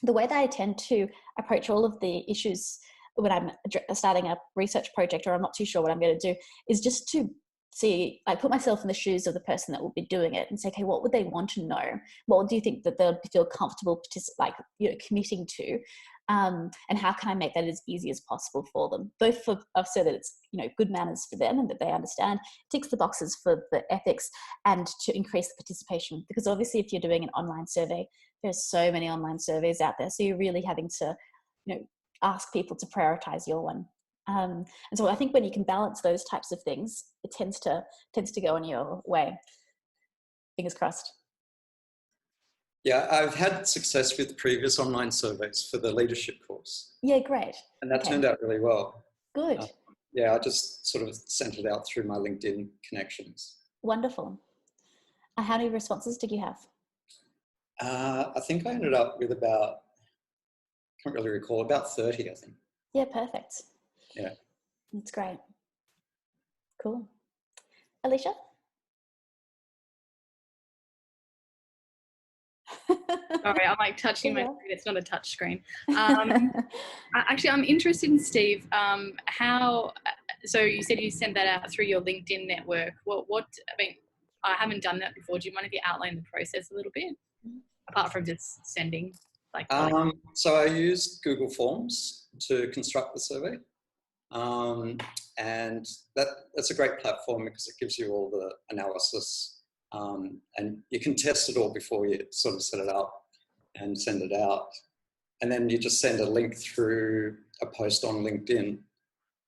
the way that I tend to approach all of the issues when I'm starting a research project or I'm not too sure what I'm going to do is just to see, I put myself in the shoes of the person that will be doing it and say, okay, what would they want to know? What do you think that they'll feel comfortable committing to? And how can I make that as easy as possible for them, both so that it's good manners for them and that they understand, ticks the boxes for the ethics, and to increase the participation. Because obviously, if you're doing an online survey, there's so many online surveys out there, so you're really having to, ask people to prioritize your one. And so I think when you can balance those types of things, it tends to go in your way. Fingers crossed. Yeah, I've had success with previous online surveys for the leadership course. Yeah, great. And that turned out really well. Good. Yeah, I just sort of sent it out through my LinkedIn connections. Wonderful. How many responses did you have? I think I ended up with about, can't really recall, about 30, I think. Yeah, perfect. Yeah. That's great. Cool. Alicia? Sorry, I'm like touching my screen. It's not a touch screen. Actually, I'm interested in, Steve, so you said you sent that out through your LinkedIn network. I haven't done that before. Do you mind if you outline the process a little bit, apart from just sending? So I used Google Forms to construct the survey. And that's a great platform because it gives you all the analysis, and you can test it all before you sort of set it up and send it out. And then you just send a link through a post on LinkedIn.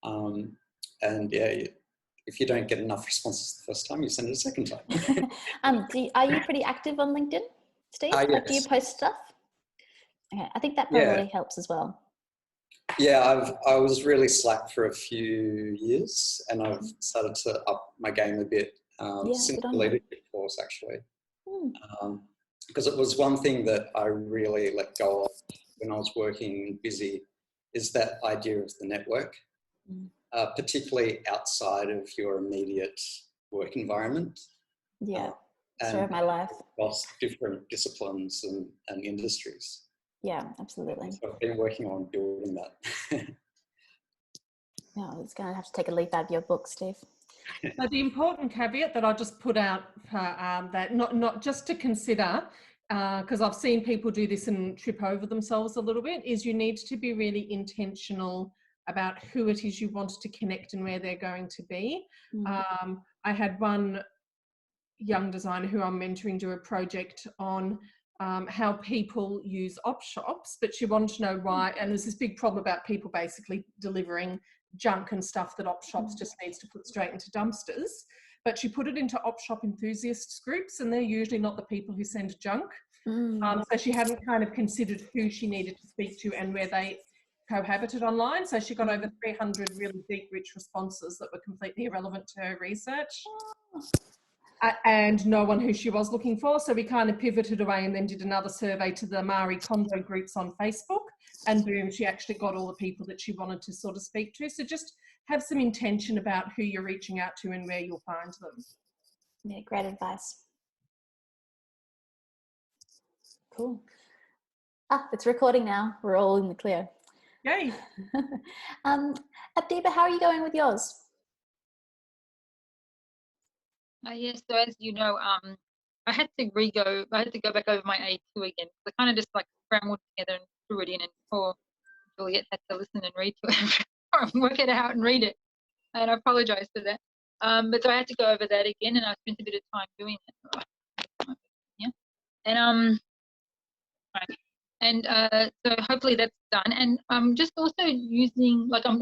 And yeah, if you don't get enough responses the first time, you send it a second time. Are you pretty active on LinkedIn, Steve? Yes. Do you post stuff? Okay, I think that probably helps as well. Yeah, I was really slack for a few years, and I've started to up my game a bit since the leadership course, actually. Because it was one thing that I really let go of when I was working busy, is that idea of the network, particularly outside of your immediate work environment. Yeah, story of my life. Across different disciplines and industries. Yeah, absolutely. So I've been working on building that. No, it's going to have to take a leaf out of your book, Steve. So the important caveat that I just put out that not just to consider, because I've seen people do this and trip over themselves a little bit, is you need to be really intentional about who it is you want to connect and where they're going to be. I had one young designer who I'm mentoring do a project on how people use op shops, but she wanted to know why, and there's this big problem about people basically delivering junk and stuff that op shops just needs to put straight into dumpsters. But she put it into op shop enthusiasts groups, and they're usually not the people who send junk. So she hadn't kind of considered who she needed to speak to and where they cohabited online. So she got over 300 really deep, rich responses that were completely irrelevant to her research. And no one who she was looking for. So we kind of pivoted away and then did another survey to the Maori Kondo groups on Facebook, and boom, she actually got all the people that she wanted to sort of speak to. So just have some intention about who you're reaching out to and where you'll find them. Yeah, great advice. Cool. It's recording now. We're all in the clear. Yay. Abdiba, how are you going with yours? Yes, so as you know, I had to go back over my A2 again. I kind of just like scrambled together and threw it in, and poor Juliet had to listen and read to it and work it out and read it. And I apologise for that. But so I had to go over that again, and I spent a bit of time doing it. Yeah, and right. And so hopefully that's done. And I'm just also using, like, I'm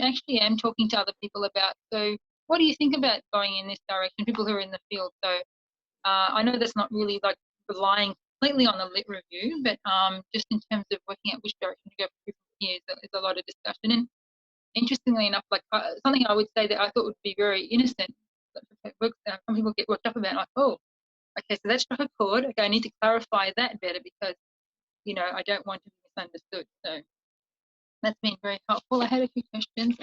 talking to other people about, so what do you think about going in this direction, people who are in the field? So I know that's not really like relying completely on the lit review, but just in terms of working out which direction to go for different years, there's a lot of discussion. And interestingly enough, like something I would say that I thought would be very innocent, some people get worked up about, like, oh, okay, so that struck a chord. Okay, I need to clarify that better because, you know, I don't want to be misunderstood. So that's been very helpful. I had a few questions.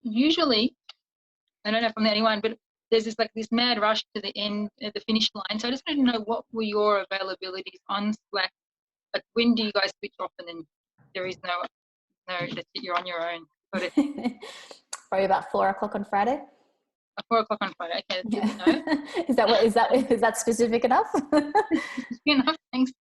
Usually, I don't know if I'm the only one, but there's this mad rush to the end, at the finish line. So I just wanted to know, what were your availabilities on Slack like when do you guys switch off and then there is no that's it, you're on your own? Probably about 4 o'clock on Friday. 4 o'clock on Friday. Okay, that's good to know. is that specific enough? Enough, thanks.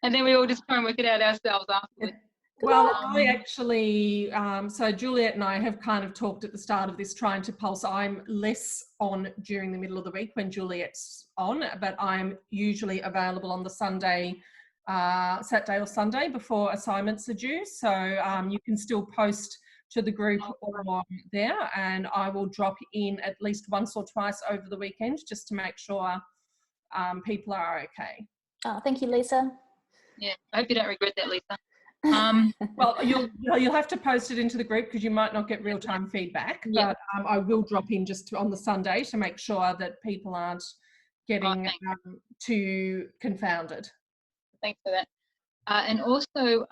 And then we all just try and work it out ourselves afterwards. Well, I actually, so Juliet and I have kind of talked at the start of this trying to pulse. I'm less on during the middle of the week when Juliet's on, but I'm usually available on the Saturday or Sunday before assignments are due. So you can still post to the group or there, and I will drop in at least once or twice over the weekend just to make sure people are okay. Oh, thank you, Lisa. Yeah, I hope you don't regret that, Lisa. Well, you'll have to post it into the group because you might not get real-time feedback, but I will drop in just on the Sunday to make sure that people aren't getting too confounded. Thanks for that. And also,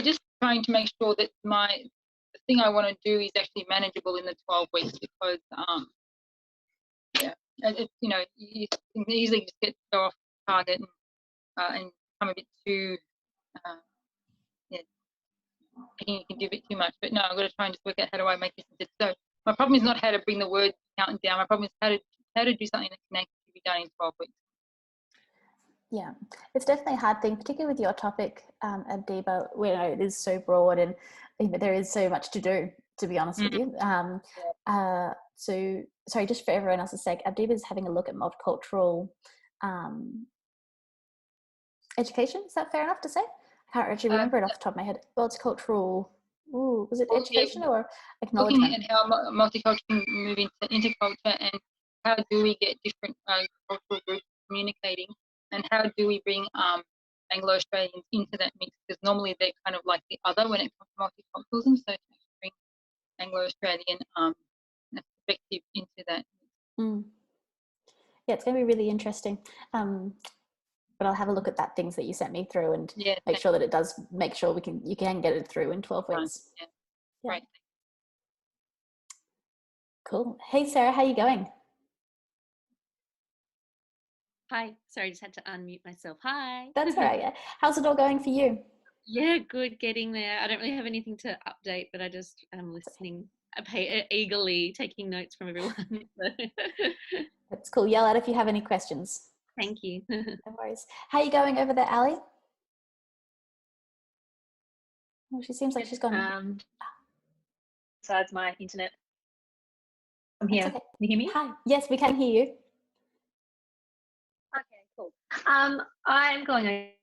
just trying to make sure that the thing I want to do is actually manageable in the 12 weeks because, you can easily just go off target and become a bit too, thinking you can do a bit too much. But no, I've got to try and just work out how do I make this into. So my problem is not how to bring the word count down. My problem is how to do something that can actually be done in 12 weeks. Yeah, it's definitely a hard thing, particularly with your topic, Adiba, where it is so broad and there is so much to do, to be honest with you. So, sorry, just for everyone else's sake, Adiba is having a look at multicultural education. Is that fair enough to say? I can't actually remember it off the top of my head. Multicultural, was it education or acknowledgement? Looking at how multicultural can move into interculture and how do we get different cultural groups communicating and how do we bring Anglo-Australians into that mix because normally they're kind of like the other when it comes to multiculturalism, so to bring Anglo-Australian perspective into that. Yeah, it's going to be really interesting. But I'll have a look at that things that you sent me through and make sure that it does make sure you can get it through in 12 weeks. Yeah. Right. Cool. Hey Sarah, how are you going? Hi. Sorry, just had to unmute myself. Hi. That's all right. Yeah. How's it all going for you? Yeah, good. Getting there. I don't really have anything to update, but I just am listening eagerly, taking notes from everyone. That's cool. Yell out if you have any questions. Thank you. No worries. How are you going over there, Ali? Well, she seems like she's gone. Besides my internet. I'm here. Okay. Can you hear me? Hi. Yes, we can hear you. Okay, cool. I'm going a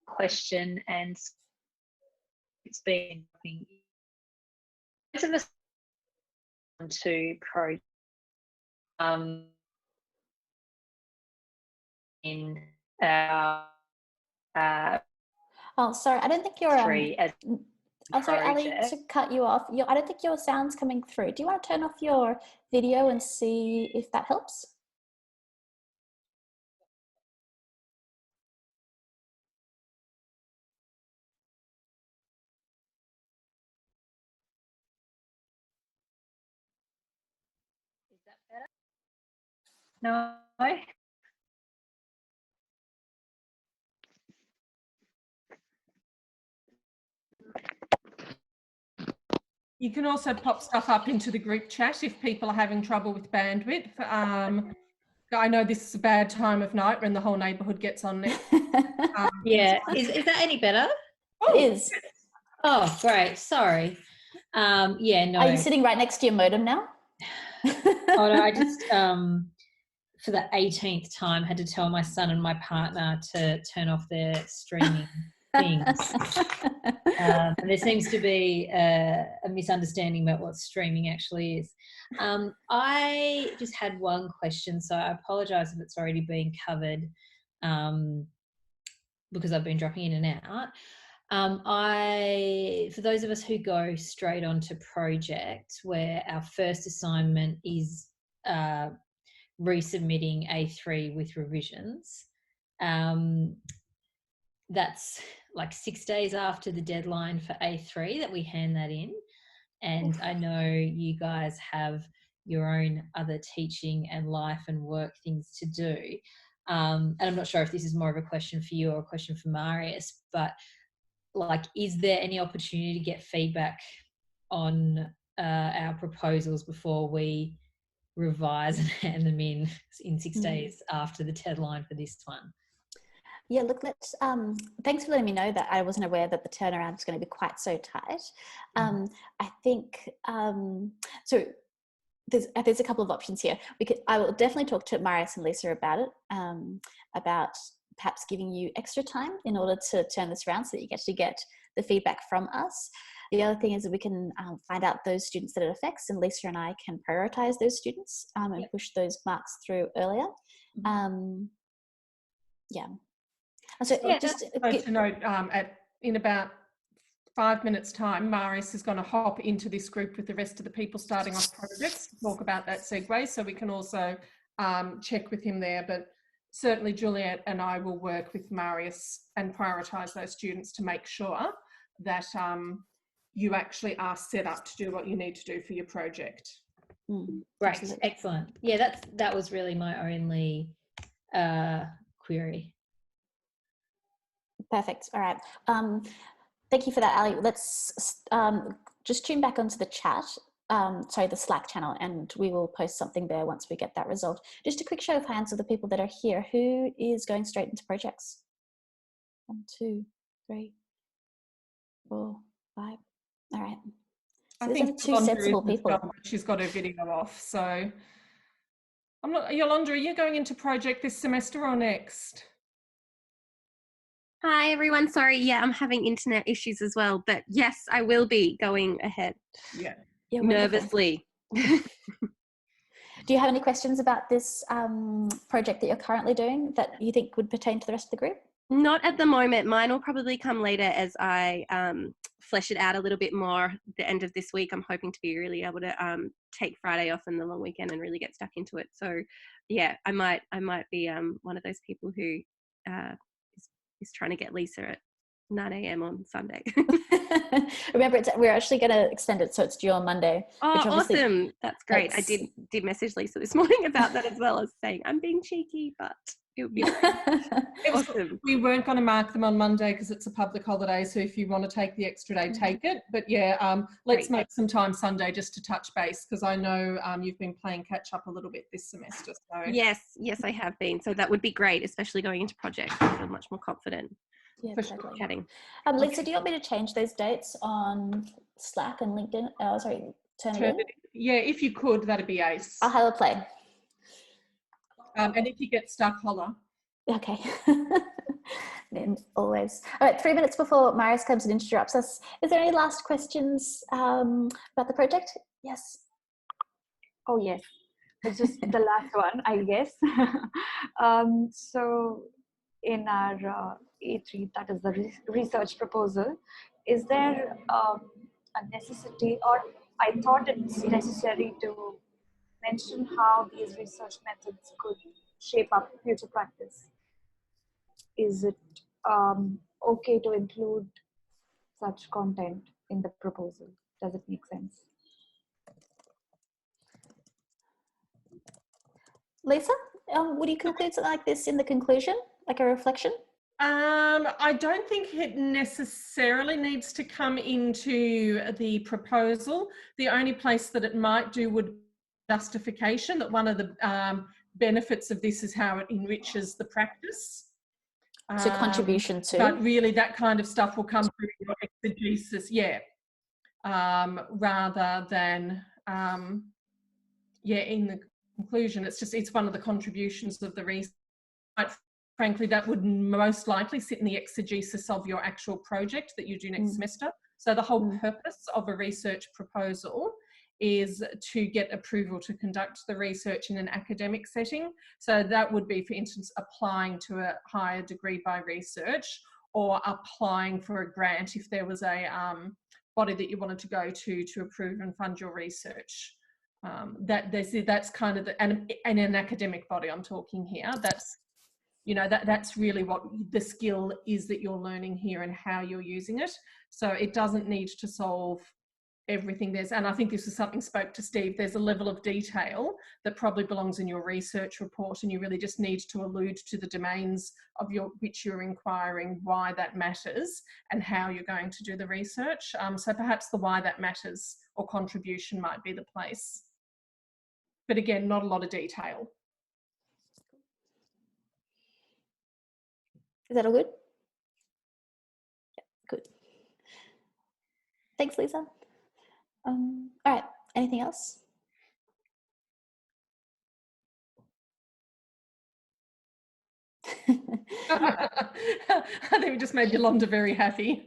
question and it's been most of us to pro in our oh, sorry, I don't think you're three as I'm sorry, Ali, to cut you off. I don't think your sound's coming through. Do you want to turn off your video and see if that helps? Is that better? No. You can also pop stuff up into the group chat if people are having trouble with bandwidth. I know this is a bad time of night when the whole neighbourhood gets on net. Yeah, is that any better? Oh, it is. Oh, great. Sorry. Yeah, no. Are you sitting right next to your modem now? Oh, no, I just, for the 18th time, had to tell my son and my partner to turn off their streaming things. And there seems to be a misunderstanding about what streaming actually is. I just had one question, so I apologise if it's already been covered because I've been dropping in and out. For those of us who go straight onto project, where our first assignment is resubmitting A3 with revisions, that's like 6 days after the deadline for A3 that we hand that in. And I know you guys have your own other teaching and life and work things to do. And I'm not sure if this is more of a question for you or a question for Marius, but like, is there any opportunity to get feedback on our proposals before we revise and hand them in 6 days after the deadline for this one? Yeah, look, let's, thanks for letting me know that. I wasn't aware that the turnaround is going to be quite so tight. I think, so there's a couple of options here. I will definitely talk to Marius and Lisa about it, about perhaps giving you extra time in order to turn this around so that you get to get the feedback from us. The other thing is that we can find out those students that it affects, and Lisa and I can prioritize those students and push those marks through earlier. So just to note, in about 5 minutes time, Marius is going to hop into this group with the rest of the people starting off projects to talk about that segue, so we can also check with him there. But certainly Juliet and I will work with Marius and prioritise those students to make sure that you actually are set up to do what you need to do for your project. Great, Absolutely. excellent. Yeah, that was really my only query. Perfect. All right. Thank you for that, Ali. Let's just tune back onto the chat, the Slack channel, and we will post something there once we get that result. Just a quick show of hands of the people that are here. Who is going straight into projects? 1, 2, 3, 4, 5. All right. So I think two sensible people. She's got her video off. So I'm not, Yolanda, are you going into project this semester or next? Hi everyone, sorry, I'm having internet issues as well, but yes, I will be going ahead. Yeah nervously. Do you have any questions about this project that you're currently doing that you think would pertain to the rest of the group? Not at the moment. Mine will probably come later as I flesh it out a little bit more. The end of this week, I'm hoping to be really able to take Friday off and the long weekend and really get stuck into it. So yeah, I might be one of those people who is trying to get Lisa at 9 a.m. on Sunday. Remember, we're actually going to extend it so it's due on Monday. Oh, awesome. That's great. I did message Lisa this morning about that as well, as saying I'm being cheeky, but it would be awesome. We weren't going to mark them on Monday because it's a public holiday, so if you want to take the extra day, take it. But yeah, let's make some time Sunday just to touch base, because I know you've been playing catch up a little bit this semester. So yes, I have been. So that would be great, especially going into projects. I feel much more confident. Yeah, totally. Chatting. Lisa, do you want me to change those dates on Slack and LinkedIn? Turn it in? Yeah, if you could, that'd be ace. I'll have a play. And if you get stuck, holler. Okay. Always. All right, 3 minutes before Marius comes and interrupts us, is there any last questions about the project? Yes. Oh, yes. It's just the last one, I guess. So in our A3, that is the research proposal, is there a necessity, or I thought it's necessary to mention how these research methods could shape up future practice? Is it okay to include such content in the proposal? Does it make sense? Lisa, would you conclude something like this in the conclusion, like a reflection? I don't think it necessarily needs to come into the proposal. The only place that it might do would be justification, that one of the benefits of this is how it enriches the practice. So contribution to. But really that kind of stuff will come through your exegesis, rather than, in the conclusion. It's one of the contributions of the research. Frankly, that would most likely sit in the exegesis of your actual project that you do next semester. So the whole purpose of a research proposal is to get approval to conduct the research in an academic setting. So that would be, for instance, applying to a higher degree by research, or applying for a grant if there was a body that you wanted to go to approve and fund your research. That's kind of and an academic body I'm talking here. That's really what the skill is that you're learning here and how you're using it. So it doesn't need to solve everything. And I think this is something spoke to Steve, there's a level of detail that probably belongs in your research report, and you really just need to allude to the domains of which you're inquiring, why that matters and how you're going to do the research. So perhaps the why that matters or contribution might be the place. But again, not a lot of detail. Is that all good? Yeah, good. Thanks, Lisa. All right, anything else? I think we just made Yolanda very happy.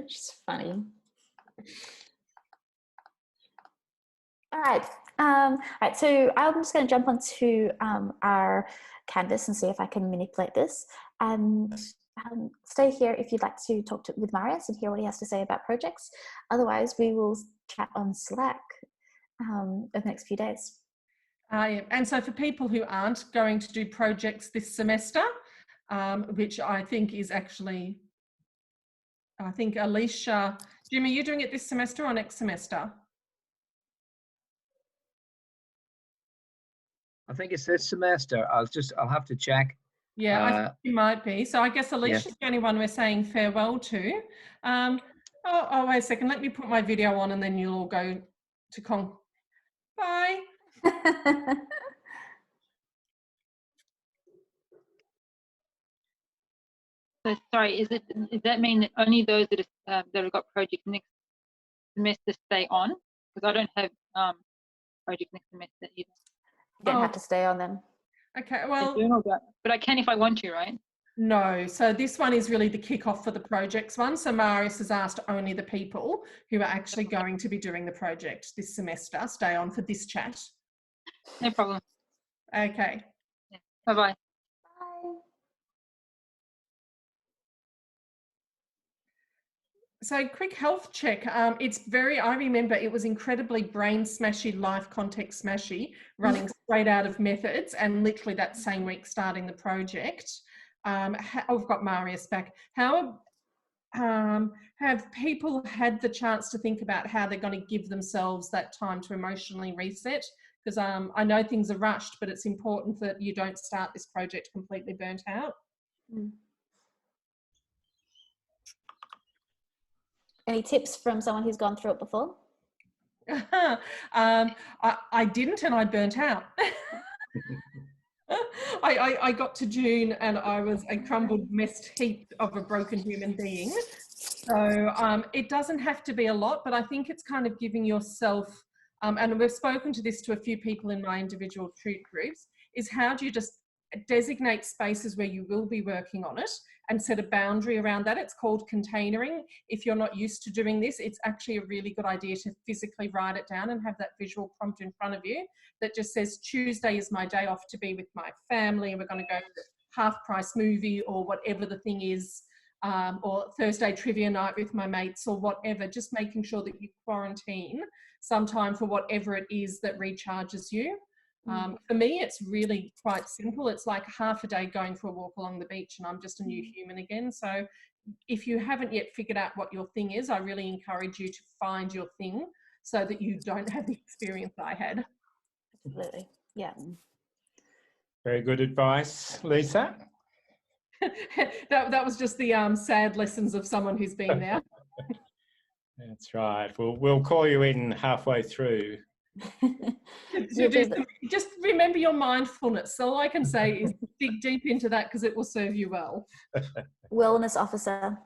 She's funny. All right. All right. So I'm just going to jump onto our canvas and see if I can manipulate this. And stay here if you'd like to talk with Marius and hear what he has to say about projects. Otherwise, we will chat on Slack over the next few days. Yeah. And so for people who aren't going to do projects this semester, which I think is actually, I think Alicia, Jimmy, are you doing it this semester or next semester? I think it's this semester. I'll have to check. Yeah, I think you might be. So I guess Alicia's yeah. the only one we're saying farewell to. Oh, wait a second. Let me put my video on and then you'll all go to Bye. So sorry, does that mean that only those that have got projects next semester stay on? Because I don't have projects next semester either. You don't have to stay on them. Okay, well, but I can if I want to, right? No, so this one is really the kickoff for the projects one. So Marius has asked only the people who are actually going to be doing the project this semester stay on for this chat. No problem. Okay. Yeah. Bye-bye. Bye. So quick health check. I remember it was incredibly brain smashy, life context smashy, running straight out of Methods, and literally that same week starting the project. I've got Marius back. How have people had the chance to think about how they're going to give themselves that time to emotionally reset? Because I know things are rushed, but it's important that you don't start this project completely burnt out. Any tips from someone who's gone through it before? I didn't, and I burnt out. I got to June and I was a crumbled, messed heap of a broken human being. So it doesn't have to be a lot, but I think it's kind of giving yourself, and we've spoken to this to a few people in my individual treat groups, is how do you just designate spaces where you will be working on it and set a boundary around that. It's called containering. If you're not used to doing this, it's actually a really good idea to physically write it down and have that visual prompt in front of you that just says Tuesday is my day off to be with my family and we're going to go to the half-price movie or whatever the thing is, or Thursday trivia night with my mates or whatever, just making sure that you quarantine some time for whatever it is that recharges you. For me, it's really quite simple. It's like half a day going for a walk along the beach and I'm just a new human again. So if you haven't yet figured out what your thing is, I really encourage you to find your thing so that you don't have the experience I had. Absolutely. Yeah. Very good advice, Lisa. that was just the sad lessons of someone who's been there. That's right. We'll call you in halfway through. Just remember your mindfulness. All I can say is dig deep into that because it will serve you well. Wellness officer.